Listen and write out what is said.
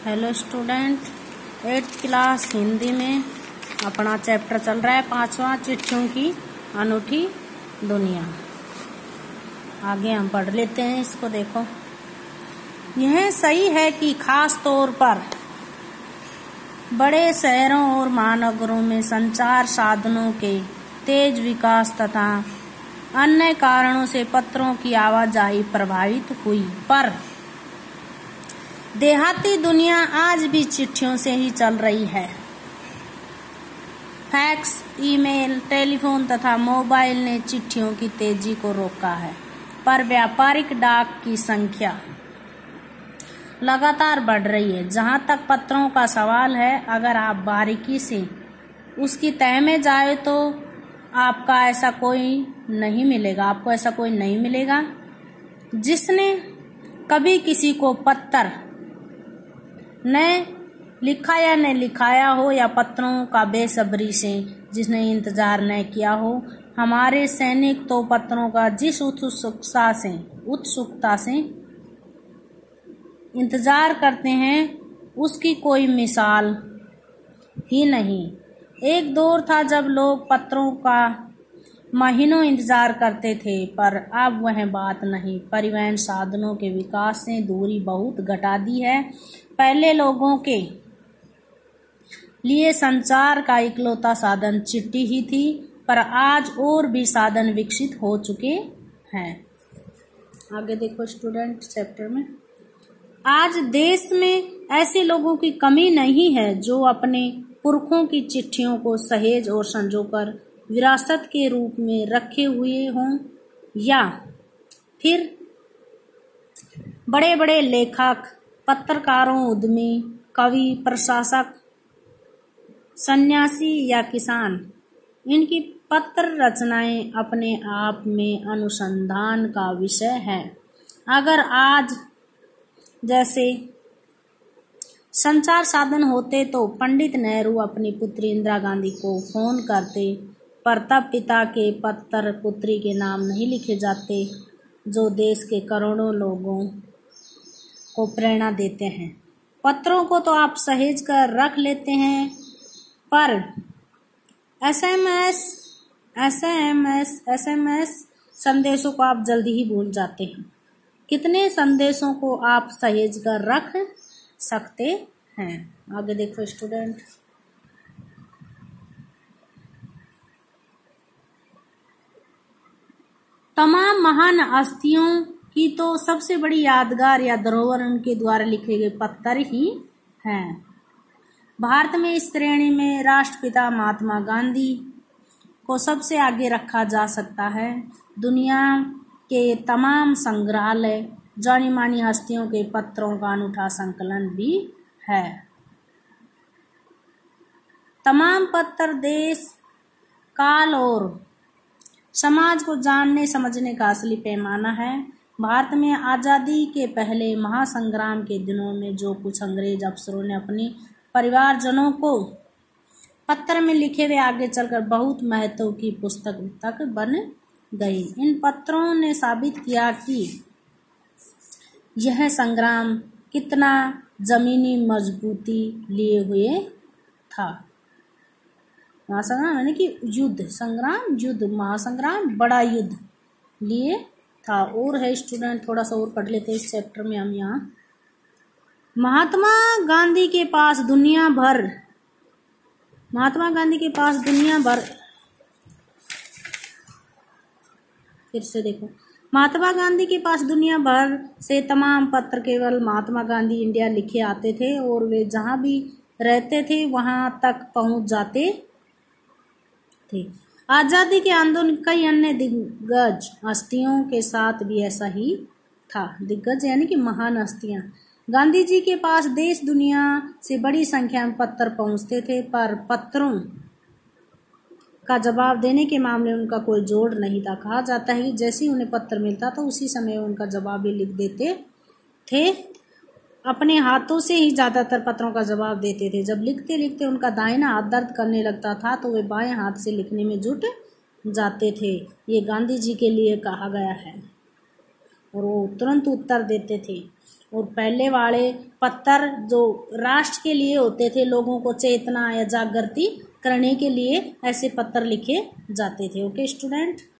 Hello student, 8th class Hindi में अपना chapter चल रहा है 5वां, चिट्ठियों की अनूठी दुनिया। आगे हम पढ़ लेते हैं इसको। देखो, यह सही है कि खास तौर पर बड़े शहरों और महानगरों में संचार साधनों के तेज विकास तथा अन्य कारणों से पत्रों की आवाजाही प्रभावित हुई, पर देहाती दुनिया आज भी चिट्ठियों से ही चल रही है। फैक्स, ईमेल, टेलीफोन तथा मोबाइल ने चिट्ठियों की तेजी को रोका है, पर व्यापारिक डाक की संख्या लगातार बढ़ रही है। जहां तक पत्रों का सवाल है, अगर आप बारीकी से उसकी तह में जाए तो आपको ऐसा कोई नहीं मिलेगा जिसने कभी किसी को पत्र न लिखा या न लिखाया हो, या पत्रों का बेसब्री से जिसने इंतजार न किया हो। हमारे सैनिक तो पत्रों का जिस उत्सुकता से इंतजार करते हैं उसकी कोई मिसाल ही नहीं। एक दौर था जब लोग पत्रों का महीनों इंतजार करते थे, पर अब वह बात नहीं। परिवहन साधनों के विकास ने दूरी बहुत घटा दी है। पहले लोगों के लिए संचार का इकलौता साधन चिट्ठी ही थी, पर आज और भी साधन विकसित हो चुके हैं। आगे देखो स्टूडेंट चैप्टर में। आज देश में ऐसे लोगों की कमी नहीं है जो अपने पुरखों की चिट्ठियों को सहेज और संजोकर विरासत के रूप में रखे हुए हों, या फिर बड़े बड़े लेखक, पत्रकारों, उद्यमी, कवि, प्रशासक, सन्यासी या किसान, इनकी पत्र रचनाएं अपने आप में अनुसंधान का विषय है। अगर आज जैसे संचार साधन होते तो पंडित नेहरू अपनी पुत्री इंदिरा गांधी को फोन करते, पर तब पिता के पत्र पुत्री के नाम नहीं लिखे जाते, जो देश के करोड़ों लोगों को प्रेरणा देते हैं। पत्रों को तो आप सहेज कर रख लेते हैं, पर एसएमएस संदेशों को आप जल्दी ही भूल जाते हैं। कितने संदेशों को आप सहेज कर रख सकते हैं? आगे देखो स्टूडेंट। तमाम महान हस्तियों की तो सबसे बड़ी यादगार या धरोहर उनके द्वारा लिखे गए पत्र ही हैं। भारत में इस श्रेणी में राष्ट्रपिता महात्मा गांधी को सबसे आगे रखा जा सकता है। दुनिया के तमाम संग्रहालय जानी मानी हस्तियों के पत्रों का अनूठा संकलन भी है। तमाम पत्र देश, काल और समाज को जानने समझने का असली पैमाना है। भारत में आज़ादी के पहले महासंग्राम के दिनों में जो कुछ अंग्रेज अफसरों ने अपने परिवारजनों को पत्र में लिखे, वे आगे चलकर बहुत महत्व की पुस्तक तक बन गई। इन पत्रों ने साबित किया कि यह संग्राम कितना जमीनी मजबूती लिए हुए था। महासंग्राम यानी कि युद्ध, संग्राम, युद्ध, महासंग्राम, बड़ा युद्ध लिए था। और है स्टूडेंट, थोड़ा सा और पढ़ लेते हैं इस चैप्टर में हम। यहाँ महात्मा गांधी के पास दुनिया भर फिर से देखो, महात्मा गांधी के पास दुनिया भर से तमाम पत्र केवल महात्मा गांधी इंडिया लिखे आते थे, और वे जहां भी रहते थे वहां तक पहुंच जाते थे। आजादी के आंदोलन कई अन्य दिग्गज हस्तियों के साथ भी ऐसा ही था। दिग्गज यानी कि महान हस्तियां। गांधी जी के पास देश दुनिया से बड़ी संख्या में पत्र पहुंचते थे, पर पत्रों का जवाब देने के मामले में उनका कोई जोड़ नहीं था। कहा जाता है कि जैसे ही उन्हें पत्र मिलता था उसी समय उनका जवाब भी लिख देते थे। अपने हाथों से ही ज्यादातर पत्रों का जवाब देते थे। जब लिखते लिखते उनका दाहिना हाथ दर्द करने लगता था तो वे बाएं हाथ से लिखने में जुट जाते थे। ये गांधी जी के लिए कहा गया है, और वो तुरंत उत्तर देते थे। और पहले वाले पत्र जो राष्ट्र के लिए होते थे, लोगों को चेतना या जागृति करने के लिए ऐसे पत्र लिखे जाते थे। Okay student.